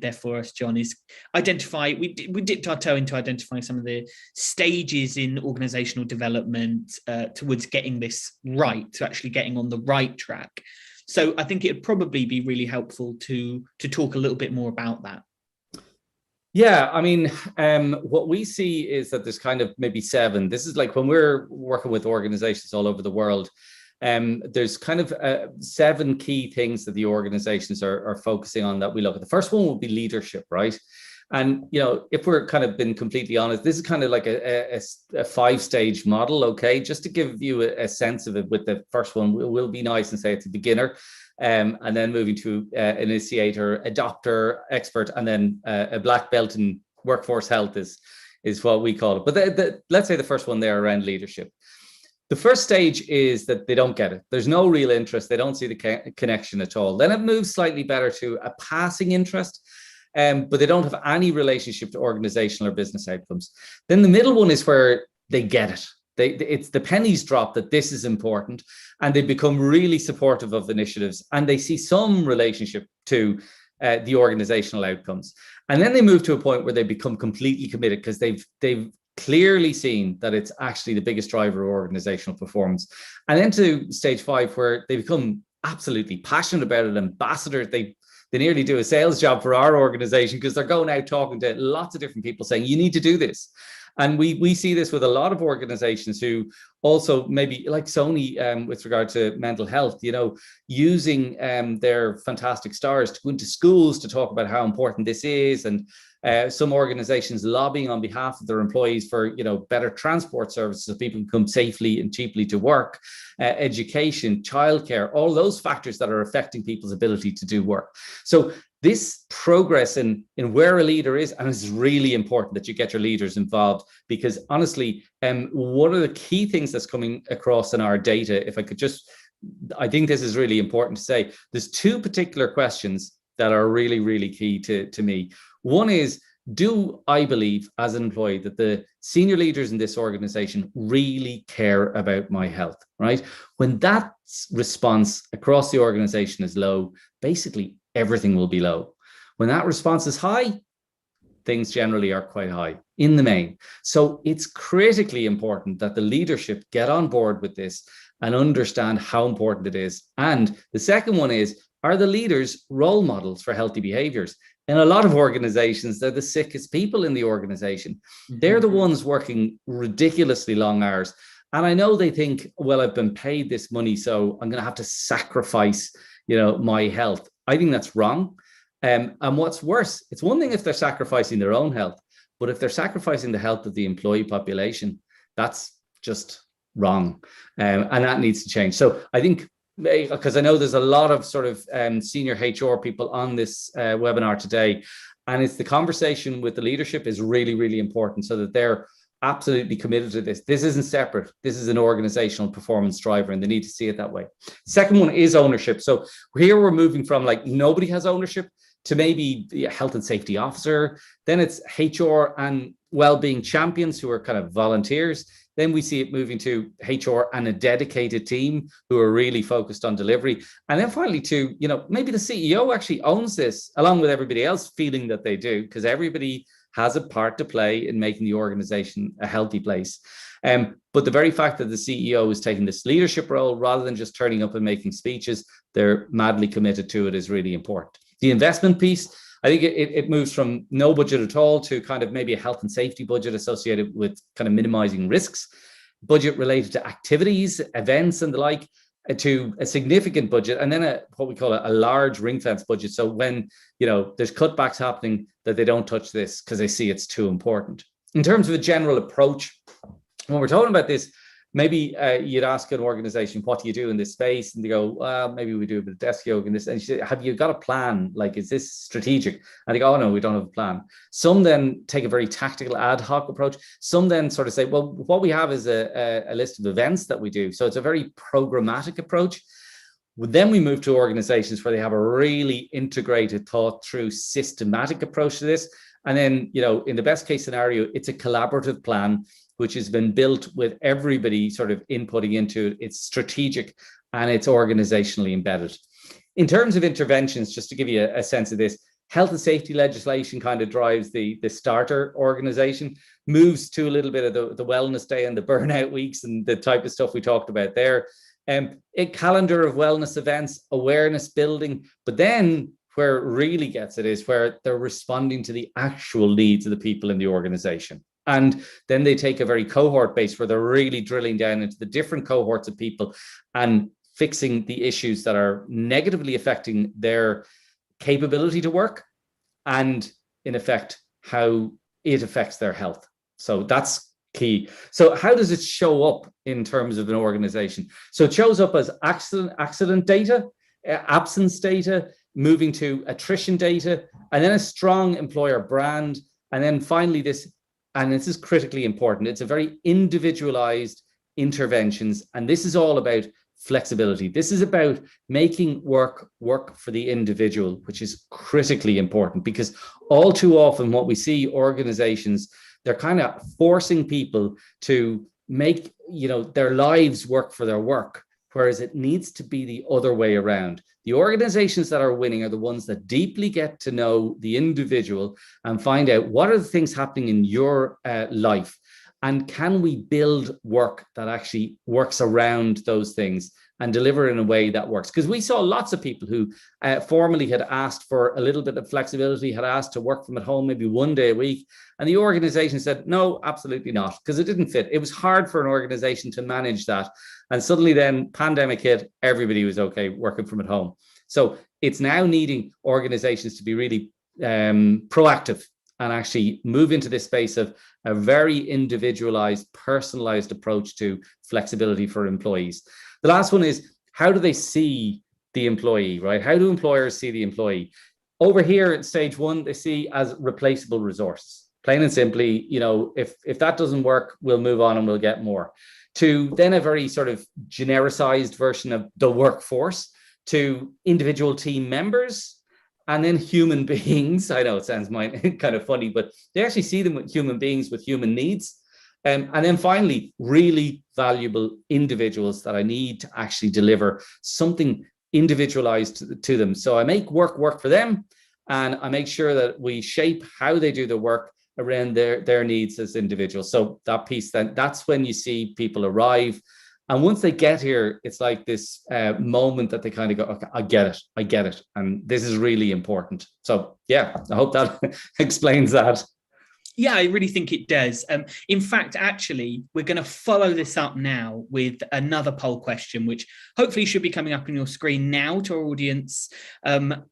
there for us, John, is identify, we dipped our toe into identifying some of the stages in organizational development towards getting this right, to actually getting on the right track. So I think it'd probably be really helpful to talk a little bit more about that. Yeah, I mean, what we see is that there's kind of maybe 7. This is like when we're working with organizations all over the world, There's kind of 7 key things that the organizations are focusing on that we look at. The first one will be leadership, right? And, if we're kind of been completely honest, this is kind of like a 5-stage model, okay? Just to give you a sense of it, with the first one, we'll be nice and say it's a beginner, and then moving to initiator, adopter, expert, and then a black belt in workforce health is what we call it. But let's say the first one there around leadership. The first stage is that they don't get it. There's no real interest. They don't see the connection at all. Then it moves slightly better to a passing interest, but they don't have any relationship to organizational or business outcomes. Then the middle one is where they get it. It's the pennies drop that this is important, and they become really supportive of initiatives, and they see some relationship to the organizational outcomes. And then they move to a point where they become completely committed because they've clearly seen that it's actually the biggest driver of organizational performance. And then to stage 5, where they become absolutely passionate about it, ambassadors. They nearly do a sales job for our organization because they're going out talking to lots of different people saying, you need to do this. And we see this with a lot of organizations who also, maybe like Sony, with regard to mental health, using their fantastic stars to go into schools to talk about how important this is, and some organizations lobbying on behalf of their employees for better transport services so people can come safely and cheaply to work, education, childcare, all those factors that are affecting people's ability to do work. So this progress in where a leader is, and it's really important that you get your leaders involved, because honestly, one of the key things that's coming across in our data, I think this is really important to say, there's 2 particular questions that are really, really key to me. One is, do I believe as an employee that the senior leaders in this organization really care about my health, right? When that response across the organization is low, basically everything will be low. When that response is high, things generally are quite high in the main. So it's critically important that the leadership get on board with this and understand how important it is. And the second one is, are the leaders role models for healthy behaviors? In a lot of organizations, they're the sickest people in the organization. They're the ones working ridiculously long hours. And I know they think, well, I've been paid this money, so I'm going to have to sacrifice, my health. I think that's wrong. And what's worse, it's one thing if they're sacrificing their own health, but if they're sacrificing the health of the employee population, that's just wrong. And that needs to change. So I think, because I know there's a lot of sort of senior HR people on this webinar today, and it's the conversation with the leadership is really, really important, so that they're absolutely committed to this. This isn't separate. This is an organizational performance driver, and they need to see it that way. Second one is ownership. So here we're moving from like nobody has ownership to maybe the health and safety officer. Then it's HR and well-being champions who are kind of volunteers. Then we see it moving to HR and a dedicated team who are really focused on delivery. And then finally to, maybe the CEO actually owns this along with everybody else feeling that they do, because everybody has a part to play in making the organization a healthy place. But the very fact that the CEO is taking this leadership role rather than just turning up and making speeches, they're madly committed to it, is really important. The investment piece, I think it moves from no budget at all to kind of maybe a health and safety budget associated with kind of minimizing risks, budget related to activities, events and the like, to a significant budget, and then what we call a large ring fence budget. So when there's cutbacks happening, that they don't touch this because they see it's too important. In terms of a general approach, when we're talking about this, maybe you'd ask an organization, what do you do in this space? And they go, well, maybe we do a bit of desk yoga in this. And you say, have you got a plan? Like, is this strategic? And they go, oh no, we don't have a plan. Some then take a very tactical ad hoc approach. Some then sort of say, well, what we have is a list of events that we do. So it's a very programmatic approach. Then we move to organizations where they have a really integrated, thought through, systematic approach to this. And then, in the best case scenario, it's a collaborative plan which has been built with everybody sort of inputting into it. It's strategic and it's organizationally embedded. In terms of interventions, just to give you a sense of this, health and safety legislation kind of drives the starter organization, moves to a little bit of the wellness day and the burnout weeks and the type of stuff we talked about there. A calendar of wellness events, awareness building, but then where it really gets it is where they're responding to the actual needs of the people in the organization. And then they take a very cohort base where they're really drilling down into the different cohorts of people and fixing the issues that are negatively affecting their capability to work and, in effect, how it affects their health. So that's key. So how does it show up in terms of an organization? So it shows up as accident data, absence data, moving to attrition data, and then a strong employer brand. And then finally this, and this is critically important, it's a very individualized interventions. And this is all about flexibility. This is about making work for the individual, which is critically important, because all too often what we see organizations, they're kind of forcing people to make, their lives work for their work, whereas it needs to be the other way around. The organizations that are winning are the ones that deeply get to know the individual and find out what are the things happening in your life, and can we build work that actually works around those things and deliver in a way that works. Because we saw lots of people who formerly had asked for a little bit of flexibility, had asked to work from at home maybe 1 day a week, and the organization said, no, absolutely not, because it didn't fit. It was hard for an organization to manage that. And suddenly then pandemic hit, everybody was okay working from at home. So it's now needing organizations to be really proactive and actually move into this space of a very individualized, personalized approach to flexibility for employees. The last one is, how do they see the employee, right? How do employers see the employee? Over here at stage one, they see as replaceable resource. Plain and simply, if that doesn't work, we'll move on and we'll get more. To then a very sort of genericized version of the workforce, to individual team members, and then human beings. I know it sounds kind of funny, but they actually see them with human beings with human needs. And then finally, really valuable individuals that I need to actually deliver something individualized to them. So I make work for them, and I make sure that we shape how they do the work around their needs as individuals. So that piece, then that's when you see people arrive. And once they get here, it's like this moment that they kind of go, okay, I get it. And this is really important. So yeah, I hope that explains that. Yeah, I really think it does. In fact, actually, we're going to follow this up now with another poll question, which hopefully should be coming up on your screen now to our audience.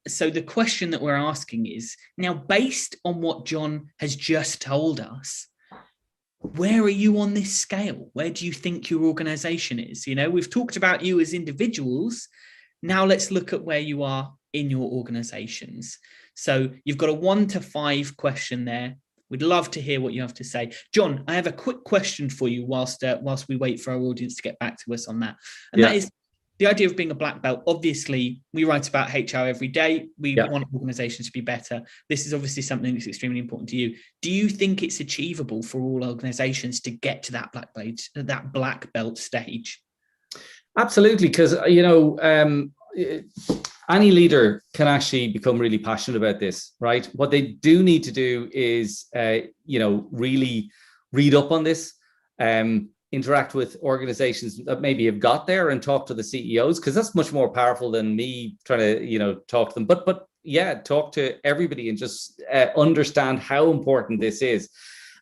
So the question that we're asking is, now, based on what John has just told us, where are you on this scale? Where do you think your organization is? We've talked about you as individuals. Now let's look at where you are in your organizations. So you've got a 1 to 5 question there. We'd love to hear what you have to say. John, I have a quick question for you whilst we wait for our audience to get back to us on that. And that is the idea of being a black belt. Obviously, we write about HR every day. We want organizations to be better. This is obviously something that's extremely important to you. Do you think it's achievable for all organizations to get to that black belt stage? Absolutely, because, any leader can actually become really passionate about this, right? What they do need to do is, really read up on this, interact with organizations that maybe have got there and talk to the CEOs, because that's much more powerful than me trying to, talk to them. But yeah, talk to everybody and just understand how important this is.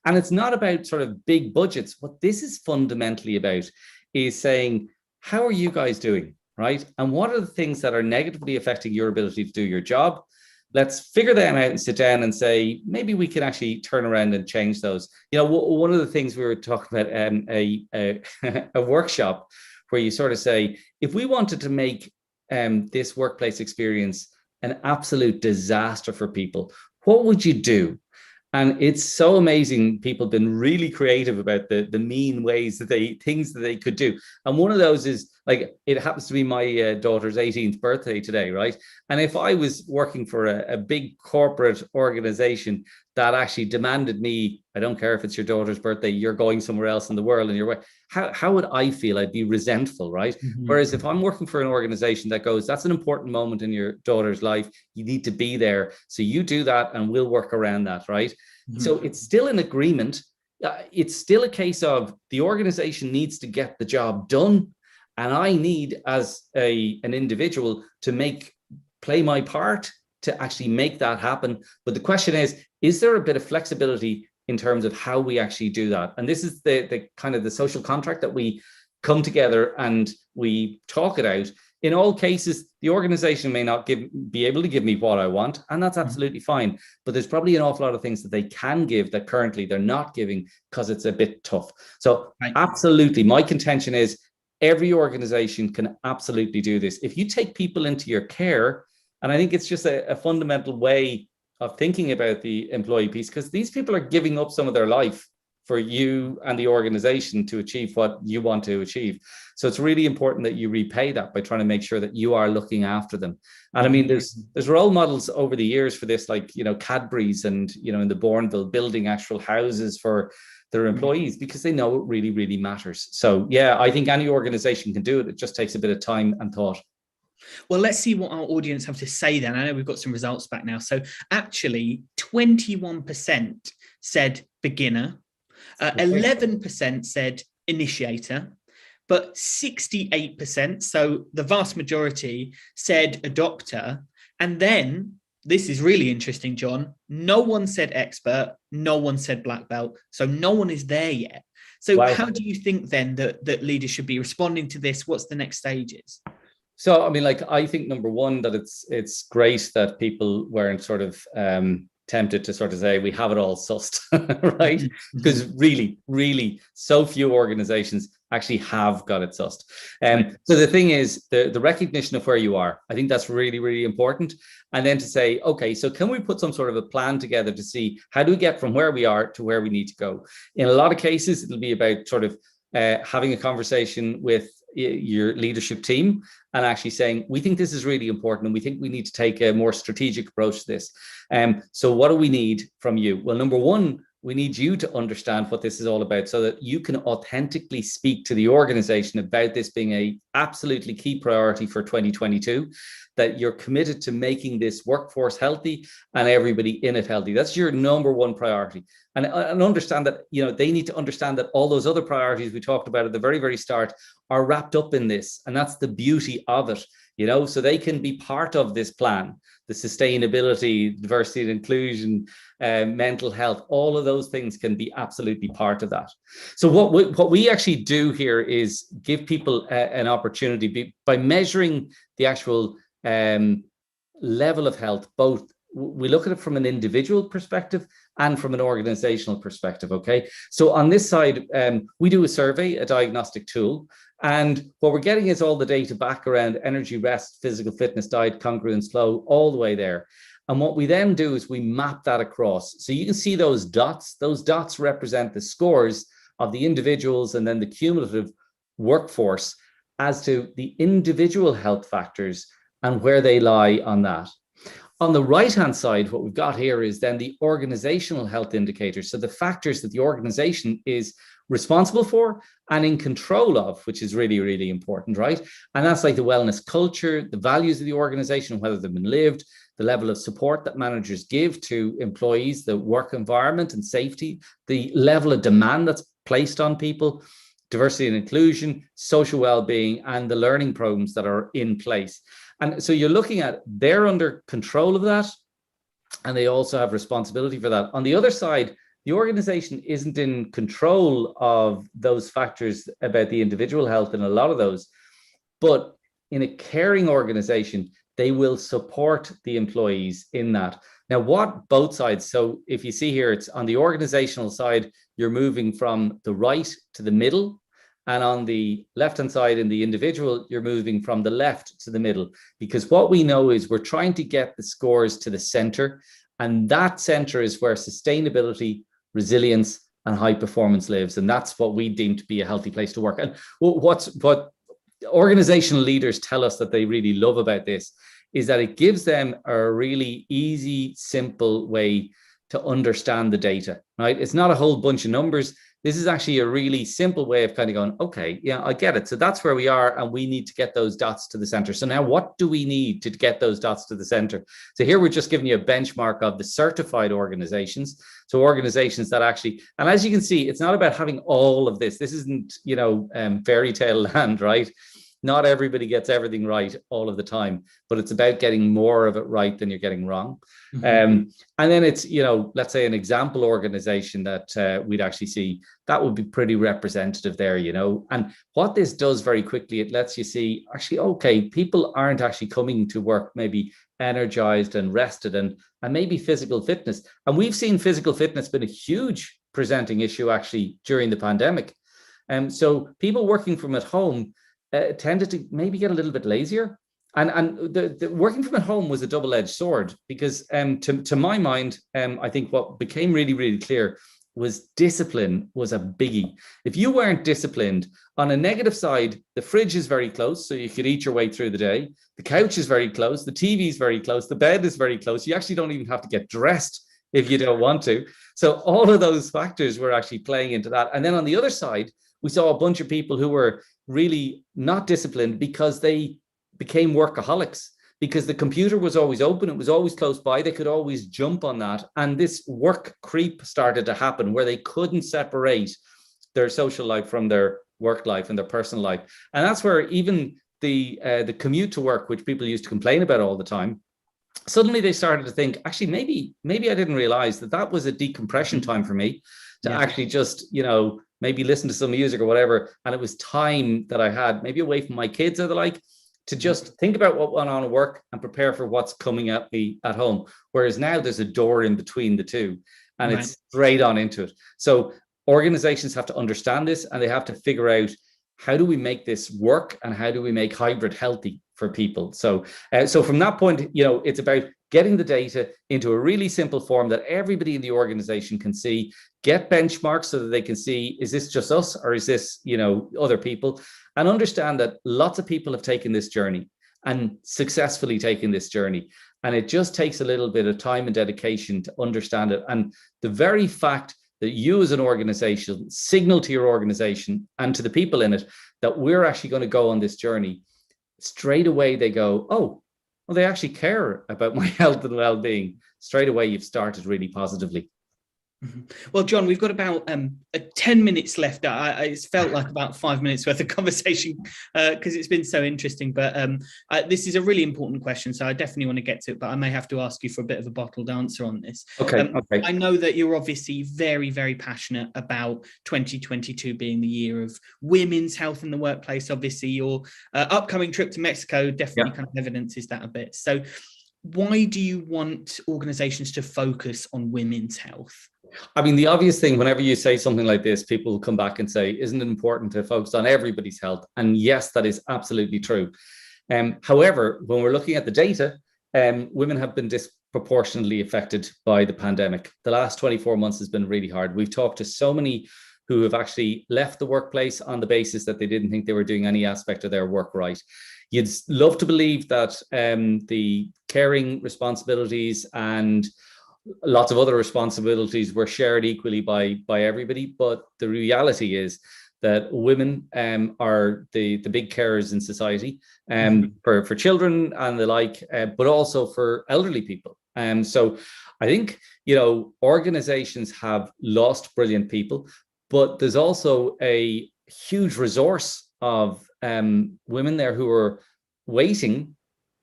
And it's not about sort of big budgets. What this is fundamentally about is saying, how are you guys doing? Right? And what are the things that are negatively affecting your ability to do your job? Let's figure them out and sit down and say, maybe we can actually turn around and change those. One of the things we were talking about, a workshop where you sort of say, if we wanted to make this workplace experience an absolute disaster for people, what would you do? And it's so amazing. People have been really creative about the mean ways that things that they could do. And one of those is, like, it happens to be my daughter's 18th birthday today, right? And if I was working for a big corporate organization that actually demanded me, I don't care if it's your daughter's birthday, you're going somewhere else in the world and you're, how would I feel? I'd be resentful, right? Mm-hmm. Whereas if I'm working for an organization that goes, that's an important moment in your daughter's life, you need to be there. So you do that and we'll work around that, right? Mm-hmm. So it's still an agreement. It's still a case of the organization needs to get the job done. And I need, as an individual, to play my part to actually make that happen. But the question is there a bit of flexibility in terms of how we actually do that. And this is the kind of the social contract that we come together and we talk it out. In all cases, the organization may not be able to give me what I want, and that's absolutely fine. But there's probably an awful lot of things that they can give that currently they're not giving because it's a bit tough. So absolutely, my contention is every organization can absolutely do this. If you take people into your care, and I think it's just a fundamental way of thinking about the employee piece, because these people are giving up some of their life for you and the organization to achieve what you want to achieve. So it's really important that you repay that by trying to make sure that you are looking after them. And I mean, there's role models over the years for this, like, you know, Cadbury's and, you know, in the Bourneville building actual houses for their employees because they know it really, really matters. So yeah, I think any organization can do it. It just takes a bit of time and thought. Well, let's see what our audience have to say then. I know we've got some results back now. So actually 21% said beginner, 11% said initiator, but 68%, so the vast majority, said adopter. And then, this is really interesting, John, no one said expert, no one said black belt, so no one is there yet. So wow. How do you think then that leaders should be responding to this? What's the next stages? So, I mean, like, I think number one, that it's great that people weren't sort of tempted to sort of say we have it all sussed, right? Because really, really, so few organizations actually have got it sussed. So the thing is, the recognition of where you are, I think that's really, really important. And then to say, okay, so can we put some sort of a plan together to see how do we get from where we are to where we need to go? In a lot of cases, it'll be about sort of having a conversation with your leadership team and actually saying, we think this is really important and we think we need to take a more strategic approach to this. So what do we need from you? Well, number one, we need you to understand what this is all about so that you can authentically speak to the organization about this being a absolutely key priority for 2022, that you're committed to making this workforce healthy and everybody in it healthy. That's your number one priority. And understand that, you know, they need to understand that all those other priorities we talked about at the very, very start are wrapped up in this. And that's the beauty of it, you know, so they can be part of this plan, the sustainability, diversity and inclusion, mental health, all of those things can be absolutely part of that. So what we actually do here is give people an opportunity by measuring the actual level of health. Both we look at it from an individual perspective and from an organizational perspective. Okay, so on this side, we do a survey, a diagnostic tool, and what we're getting is all the data back around energy, rest, physical fitness, diet, congruence, flow, all the way there. And what we then do is we map that across. So you can see those dots. Those dots represent the scores of the individuals and then the cumulative workforce as to the individual health factors and where they lie on that. On the right-hand side, what we've got here is then the organizational health indicators. So the factors that the organization is responsible for and in control of, which is really, really important, right? And that's like the wellness culture, the values of the organization, whether they've been lived, the level of support that managers give to employees, the work environment and safety, the level of demand that's placed on people, diversity and inclusion, social well-being, and the learning programs that are in place. And so you're looking at, they're under control of that, and they also have responsibility for that. On the other side, the organization isn't in control of those factors about the individual health in a lot of those, but in a caring organization, they will support the employees in that. Now, what both sides, so if you see here, it's on the organizational side, you're moving from the right to the middle, and on the left-hand side in the individual, you're moving from the left to the middle, because what we know is we're trying to get the scores to the center, and that center is where sustainability, resilience, and high performance lives. And that's what we deem to be a healthy place to work. And what organizational leaders tell us that they really love about this is that it gives them a really easy, simple way to understand the data, right? It's not a whole bunch of numbers. This is actually a really simple way of kind of going, okay, yeah, I get it. So that's where we are, and we need to get those dots to the center. So now what do we need to get those dots to the center? So here we're just giving you a benchmark of the certified organizations. So organizations that actually, and as you can see, it's not about having all of this. This isn't, you know, fairy tale land, right? Not everybody gets everything right all of the time, but it's about getting more of it right than you're getting wrong. And then it's, let's say an example organization that we'd actually see, that would be pretty representative there, And what this does very quickly, it lets you see, actually, okay, people aren't actually coming to work maybe energized and rested and maybe physical fitness. And we've seen physical fitness been a huge presenting issue actually during the pandemic. So people working from at home tended to maybe get a little bit lazier. And the working from at home was a double-edged sword because to my mind, I think what became really, really clear was discipline was a biggie. If you weren't disciplined, on a negative side, the fridge is very close, so you could eat your way through the day. The couch is very close, the TV is very close, the bed is very close. You actually don't even have to get dressed if you don't want to. So all of those factors were actually playing into that. And then on the other side, we saw a bunch of people who were really not disciplined because they became workaholics, because the computer was always open, it was always close by, they could always jump on that. And this work creep started to happen where they couldn't separate their social life from their work life and their personal life. And that's where even the commute to work, which people used to complain about all the time, suddenly they started to think, actually, maybe I didn't realize that was a decompression time for me to actually just, maybe listen to some music or whatever. And it was time that I had maybe away from my kids or the like, to just think about what went on at work and prepare for what's coming at me at home. Whereas now there's a door in between the two and it's straight on into it. So organizations have to understand this and they have to figure out, how do we make this work and how do we make hybrid healthy for people? So from that point, it's about getting the data into a really simple form that everybody in the organization can see, get benchmarks so that they can see, is this just us or is this, other people? And understand that lots of people have taken this journey and successfully taken this journey. And it just takes a little bit of time and dedication to understand it. And the very fact that you as an organization signal to your organization and to the people in it that we're actually going to go on this journey, straight away they go, oh, well, they actually care about my health and well-being. Straight away, you've started really positively. Well, John, we've got about 10 minutes left. It's felt like about 5 minutes worth of conversation because it's been so interesting. But this is a really important question, so I definitely want to get to it. But I may have to ask you for a bit of a bottled answer on this. Okay. I know that you're obviously very, very passionate about 2022 being the year of women's health in the workplace. Obviously, your upcoming trip to Mexico definitely kind of evidences that a bit. So why do you want organizations to focus on women's health? I mean, the obvious thing, whenever you say something like this, people will come back and say, isn't it important to focus on everybody's health? And yes, that is absolutely true. However, when we're looking at the data, women have been disproportionately affected by the pandemic. The last 24 months has been really hard. We've talked to so many who have actually left the workplace on the basis that they didn't think they were doing any aspect of their work right. You'd love to believe that the caring responsibilities and lots of other responsibilities were shared equally by everybody, but the reality is that women are the big carers in society for children and the like, but also for elderly people. So I think, organizations have lost brilliant people, but there's also a huge resource of women there who are waiting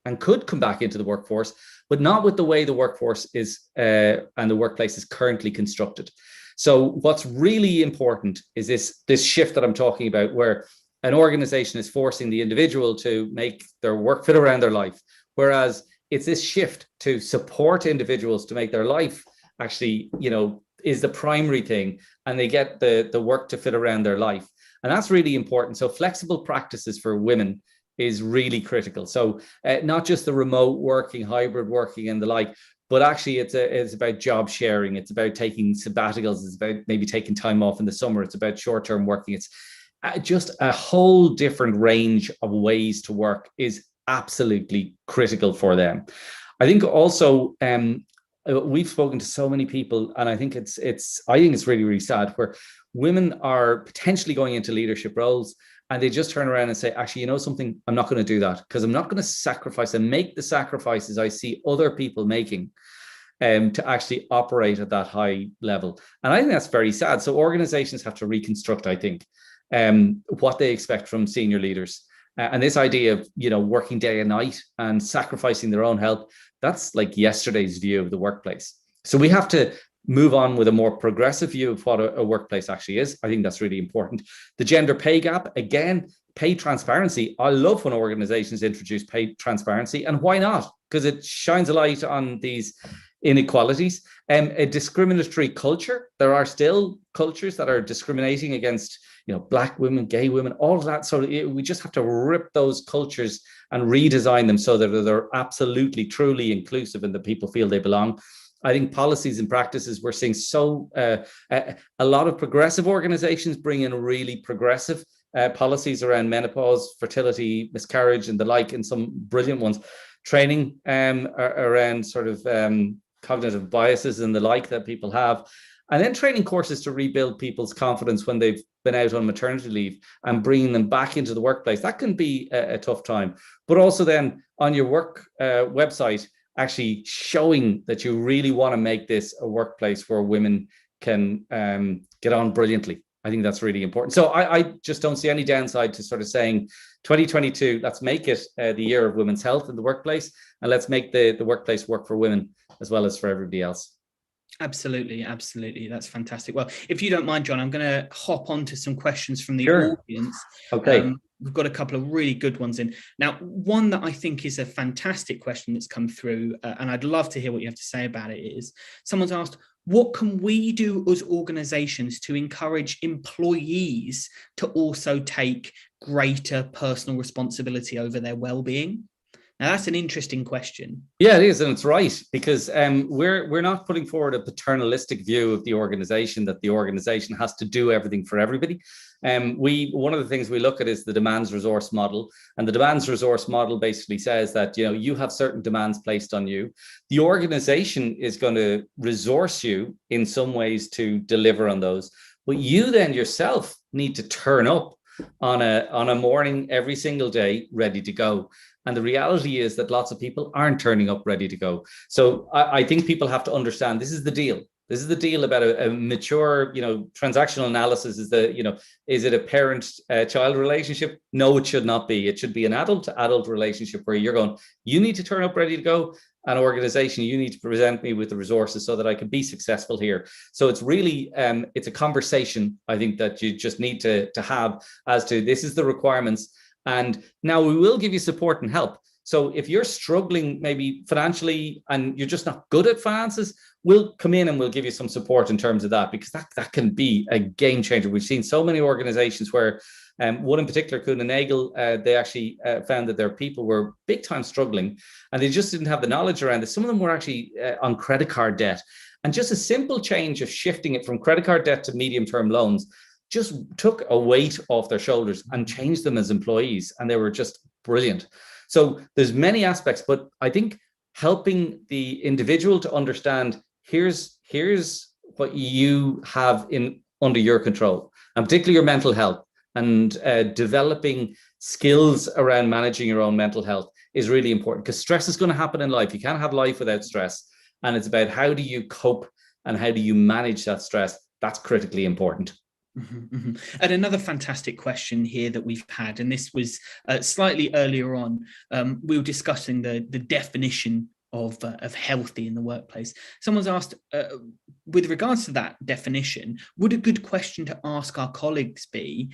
and could come back into the workforce, but not with the way the workforce is and the workplace is currently constructed. So what's really important is this shift that I'm talking about, where an organization is forcing the individual to make their work fit around their life, whereas it's this shift to support individuals to make their life actually, is the primary thing, and they get the work to fit around their life. And that's really important. So flexible practices for women is really critical. So not just the remote working, hybrid working and the like, but actually it's about job sharing. It's about taking sabbaticals. It's about maybe taking time off in the summer. It's about short-term working. It's just a whole different range of ways to work is absolutely critical for them. I think also we've spoken to so many people, and I think it's really, really sad, where women are potentially going into leadership roles and they just turn around and say, actually, something, I'm not going to do that because I'm not going to sacrifice and make the sacrifices I see other people making to actually operate at that high level. And I think that's very sad. So organizations have to reconstruct, I think, what they expect from senior leaders. And this idea of, working day and night and sacrificing their own health, that's like yesterday's view of the workplace. So we have to move on with a more progressive view of what a workplace actually is. I think that's really important. The gender pay gap, again, pay transparency. I love when organizations introduce pay transparency, and why not? Because it shines a light on these inequalities. A discriminatory culture. There are still cultures that are discriminating against, Black women, gay women, all of that. So we just have to rip those cultures and redesign them so that they're absolutely, truly inclusive and that people feel they belong. I think policies and practices, we're seeing a lot of progressive organizations bring in really progressive policies around menopause, fertility, miscarriage, and the like, and some brilliant ones. Training around sort of cognitive biases and the like that people have. And then training courses to rebuild people's confidence when they've been out on maternity leave and bringing them back into the workplace. That can be a tough time. But also then on your work website, actually showing that you really want to make this a workplace where women can get on brilliantly. I think that's really important. So I just don't see any downside to sort of saying 2022, let's make it the year of women's health in the workplace, and let's make the workplace work for women as well as for everybody else. Absolutely. That's fantastic. Well, if you don't mind, John, I'm going to hop on to some questions from the Sure. audience. Okay. We've got a couple of really good ones in. Now, one that I think is a fantastic question that's come through, and I'd love to hear what you have to say about it, is someone's asked, what can we do as organizations to encourage employees to also take greater personal responsibility over their well-being? Now, that's an interesting question. Yeah, it is, and it's right, because we're not putting forward a paternalistic view of the organization, that the organization has to do everything for everybody. One of the things we look at is the demands resource model, and the demands resource model basically says that you have certain demands placed on you. The organization is going to resource you in some ways to deliver on those, but you then yourself need to turn up on a morning every single day ready to go. And the reality is that lots of people aren't turning up ready to go. So I think people have to understand this is the deal. This is the deal about a mature, transactional analysis is is it a parent-child relationship? No, it should not be. It should be an adult-to-adult relationship where you're going, you need to turn up ready to go. An organization, you need to present me with the resources so that I can be successful here. So it's really, it's a conversation, I think, that you just need to have as to this is the requirements. And now we will give you support and help. So if you're struggling maybe financially and you're just not good at finances, we'll come in and we'll give you some support in terms of that, because that can be a game changer. We've seen so many organizations where one in particular, Kuehne Nagel, they actually found that their people were big time struggling and they just didn't have the knowledge around it. Some of them were actually on credit card debt, and just a simple change of shifting it from credit card debt to medium-term loans just took a weight off their shoulders and changed them as employees. And they were just brilliant. So there's many aspects, but I think helping the individual to understand here's what you have under your control, and particularly your mental health, and developing skills around managing your own mental health is really important, because stress is going to happen in life. You can't have life without stress. And it's about how do you cope and how do you manage that stress? That's critically important. Mm-hmm, mm-hmm. And another fantastic question here that we've had, and this was slightly earlier on, we were discussing the definition of healthy in the workplace. Someone's asked, with regards to that definition, would a good question to ask our colleagues be,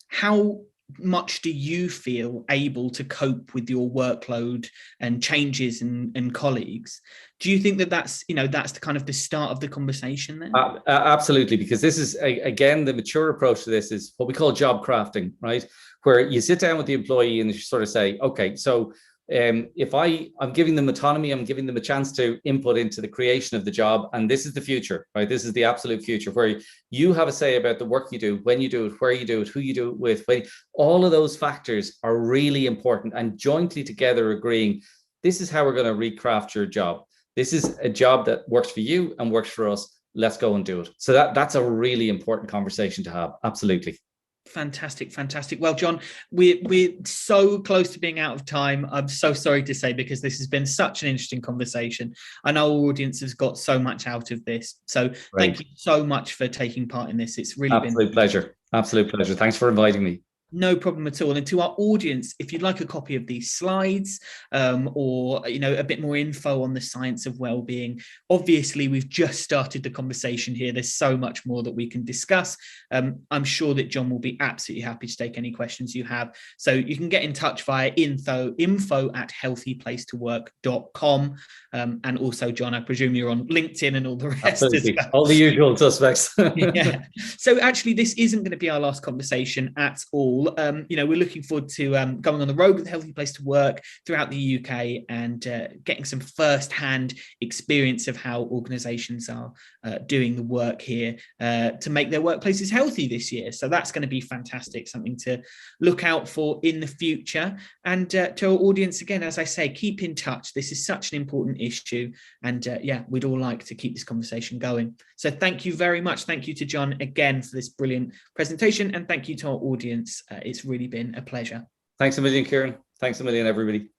how much do you feel able to cope with your workload and changes in colleagues? Do you think that's the kind of the start of the conversation there? Absolutely, because this is, again, the mature approach to this is what we call job crafting, right? Where you sit down with the employee and you sort of say, okay, so if I'm giving them autonomy, I'm giving them a chance to input into the creation of the job. And this is the future, right? This is the absolute future, where you have a say about the work you do, when you do it, where you do it, who you do it with. All of those factors are really important, and jointly together agreeing, this is how we're going to recraft your job. This is a job that works for you and works for us. Let's go and do it. So that's a really important conversation to have. Absolutely. Fantastic. Well, John, we're so close to being out of time. I'm so sorry to say, because this has been such an interesting conversation. I know our audience has got so much out of this. So Thank you so much for taking part in this. It's really been absolute pleasure. Absolute pleasure. Thanks for inviting me. No problem at all. And to our audience, if you'd like a copy of these slides or a bit more info on the science of well-being, obviously we've just started the conversation here. There's so much more that we can discuss. I'm sure that John will be absolutely happy to take any questions you have. So you can get in touch via info@healthyplacetowork.com. And also, John, I presume you're on LinkedIn and all the rest. Absolutely. All the usual suspects. Yeah. So actually, this isn't going to be our last conversation at all. We're looking forward to going on the road with Healthy Place to Work throughout the UK and getting some first-hand experience of how organisations are doing the work here to make their workplaces healthy this year. So that's going to be fantastic, something to look out for in the future. And to our audience, again, as I say, keep in touch. This is such an important issue. And we'd all like to keep this conversation going. So thank you very much. Thank you to John again for this brilliant presentation. And thank you to our audience. It's really been a pleasure. Thanks a million, Kieran. Thanks a million, everybody.